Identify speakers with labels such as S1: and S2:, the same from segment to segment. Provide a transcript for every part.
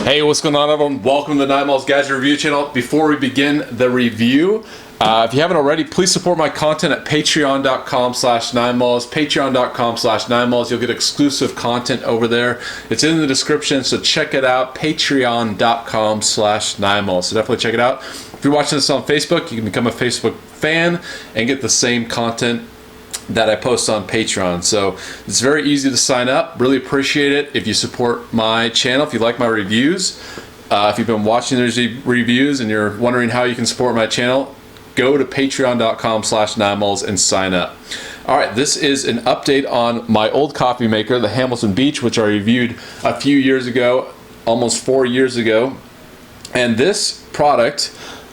S1: Hey, what's going on, everyone? Welcome to the Untitled Gadget Review channel. Before we begin the review, if you haven't already, please support my content at patreon.com/9malls. Patreon.com/9malls. You'll get exclusive content over there. It's in the description, so check it out. Patreon.com/9malls. So definitely check it out. If you're watching this on Facebook, you can become a Facebook fan and get the same content that I post on Patreon. So it's very easy to sign up. Really appreciate it if you support my channel, if you like my reviews. If you've been watching these reviews and you're wondering how you can support my channel, go to patreon.com/9malls and sign up. Alright, this is an update on my old coffee maker, the Hamilton Beach, which I reviewed a few years ago, almost 4 years ago. And this product,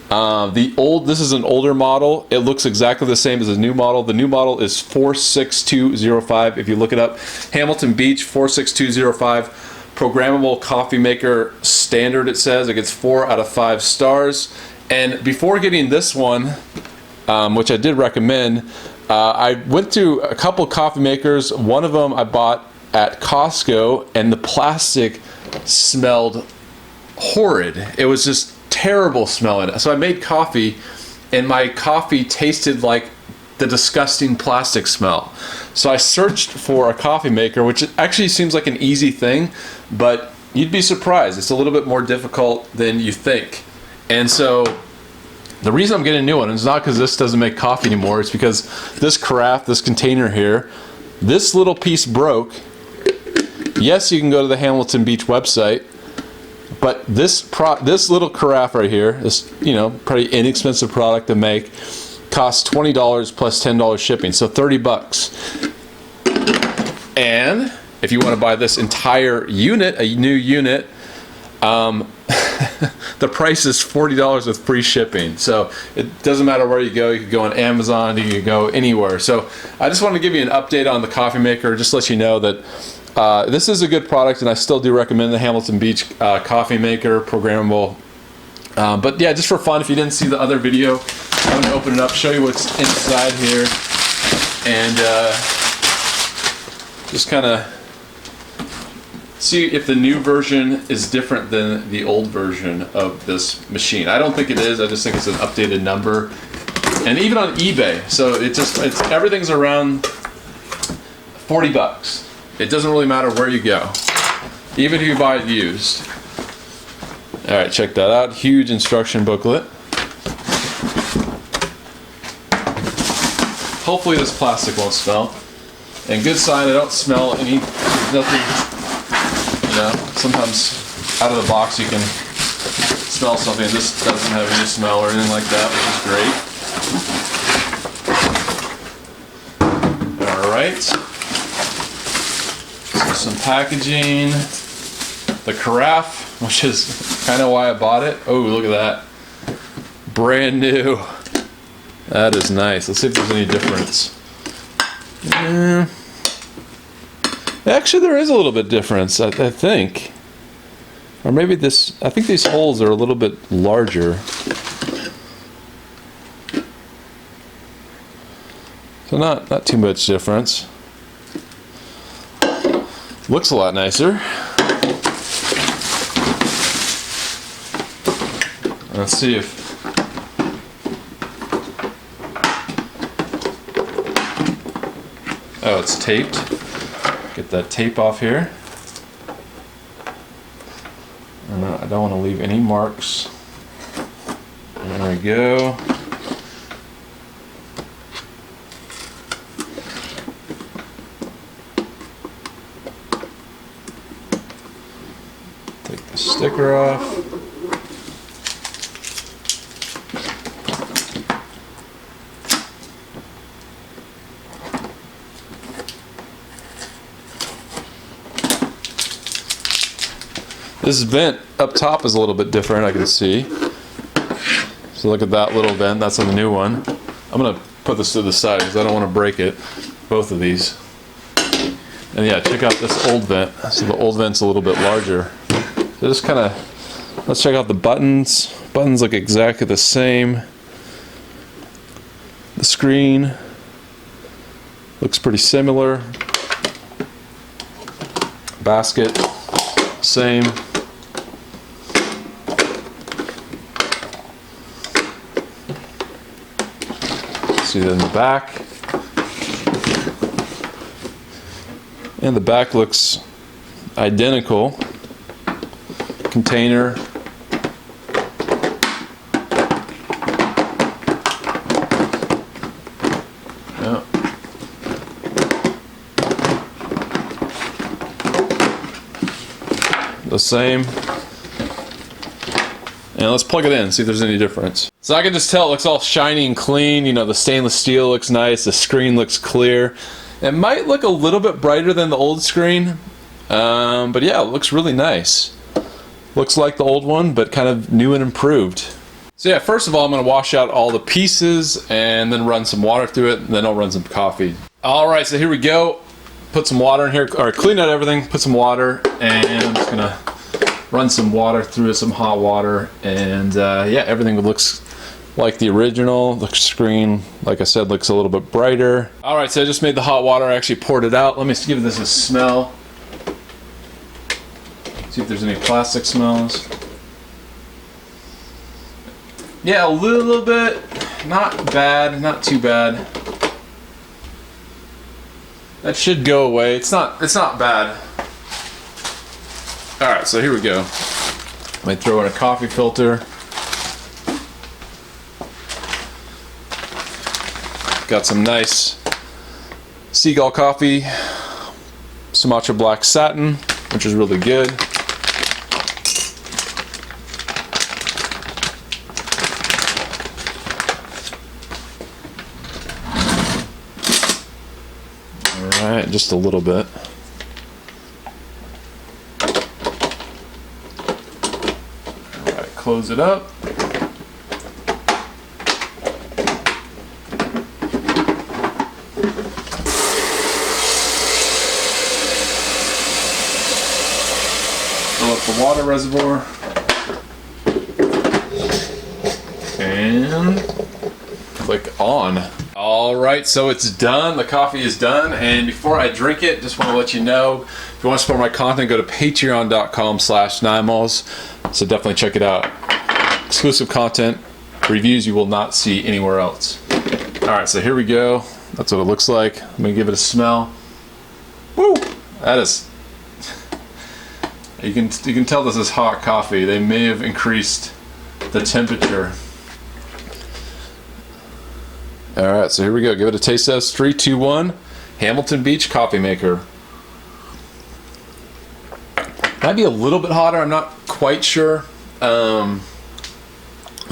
S1: this is an older model. It looks exactly the same as the new model. The new model is 46205. If you look it up, Hamilton Beach 46205, programmable coffee maker standard. It says it gets 4 out of 5 stars. And before getting this one, which I did recommend, I went through a couple coffee makers. One of them I bought at Costco, and the plastic smelled horrid. It was just terrible smelling. So I made coffee, and my coffee tasted like the disgusting plastic smell. So I searched for a coffee maker, which actually seems like an easy thing, but you'd be surprised. It's a little bit more difficult than you think. And so the reason I'm getting a new one is not because this doesn't make coffee anymore. It's because this carafe, this container here, this little piece broke. Yes, you can go to the Hamilton Beach website, but this little carafe right here, this pretty inexpensive product to make, costs $20 plus $10 shipping, so 30 bucks. And if you want to buy this entire unit, a new unit, the price is $40 with free shipping. So it doesn't matter where you go. You could go on Amazon, you could go anywhere. So I just want to give you an update on the coffee maker, just to let you know that this is a good product, and I still do recommend the Hamilton Beach coffee maker, programmable. But yeah, just for fun, if you didn't see the other video, I'm going to open it up, show you what's inside here, and just kind of see if the new version is different than the old version of this machine. I don't think it is. I just think it's an updated number, and even on eBay. So everything's around 40 bucks. It doesn't really matter where you go, even if you buy it used. All right, check that out. Huge instruction booklet. Hopefully this plastic won't smell. And good sign, I don't smell nothing. Sometimes out of the box you can smell something. This doesn't have any smell or anything like that, which is great. All right. So some packaging. The carafe, which is kind of why I bought it. Oh, look at that. Brand new. That is nice. Let's see if there's any difference. Actually, there is a little bit difference, I think. Or maybe I think these holes are a little bit larger. So not too much difference. Looks a lot nicer. Let's see if it's taped. Get that tape off here. I don't want to leave any marks. There we go. Take the sticker off. This vent up top is a little bit different, I can see. So look at that little vent, that's on the new one. I'm going to put this to the side because I don't want to break it, both of these. And yeah, check out this old vent. So the old vent's a little bit larger. So just kind of, let's check out the buttons. Buttons look exactly the same. The screen looks pretty similar. Basket, same. See that in the back. And the back looks identical. Container. Yeah. The same. And let's plug it in, see if there's any difference. So I can just tell it looks all shiny and clean. You know, the stainless steel looks nice, the screen looks clear. It might look a little bit brighter than the old screen, but yeah, it looks really nice. Looks like the old one, but kind of new and improved. So yeah, first of all, I'm gonna wash out all the pieces and then run some water through it, and then I'll run some coffee. All right, so here we go. Put some water in here, or clean out everything, put some water, and I'm just gonna run some water through it, some hot water, and yeah, everything looks like the original. The screen, like I said, looks a little bit brighter. All right, so I just made the hot water. I actually poured it out. Let me give this a smell. See if there's any plastic smells. Yeah, a little bit. Not bad, not too bad. That should go away. It's not bad. All right, so here we go. Might throw in a coffee filter. Got some nice Seagull coffee, Sumatra Black Satin, which is really good. All right, just a little bit. All right, close it up. Fill up the water reservoir and click on. All right, so it's done. The coffee is done, and before I drink it, just want to let you know, if you want to support my content, go to patreon.com/9malls. So definitely check it out. Exclusive content, reviews you will not see anywhere else. All right, so here we go. That's what it looks like. I'm gonna give it a smell. Woo! That is. You can tell this is hot coffee. They may have increased the temperature. All right, so here we go. Give it a taste test. 3, 2, 1. Hamilton Beach coffee maker. Might be a little bit hotter. I'm not quite sure. Let's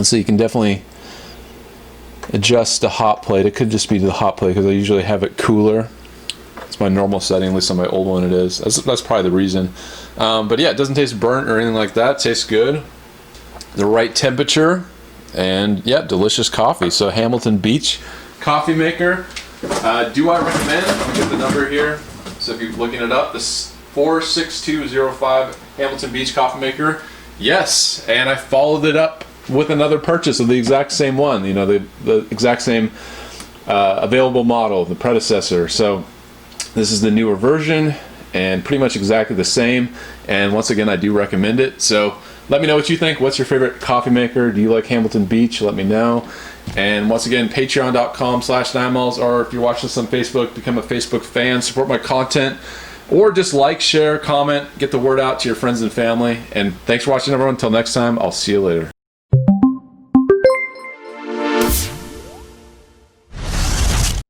S1: see. You can definitely adjust the hot plate. It could just be the hot plate because I usually have it cooler. It's my normal setting, at least on my old one it is. That's probably the reason. But yeah, it doesn't taste burnt or anything like that. It tastes good. The right temperature. And yeah, delicious coffee. So Hamilton Beach coffee maker. Do I recommend? I'm gonna get the number here. So if you're looking it up, this 46205 Hamilton Beach coffee maker. Yes, and I followed it up with another purchase of the exact same one. You know, the exact same available model, the predecessor. So this is the newer version and pretty much exactly the same. And once again, I do recommend it. So let me know what you think. What's your favorite coffee maker? Do you like Hamilton Beach? Let me know. And once again, patreon.com/9malls, or if you're watching this on Facebook, become a Facebook fan, support my content, or just like, share, comment, get the word out to your friends and family. And thanks for watching, everyone. Until next time, I'll see you later.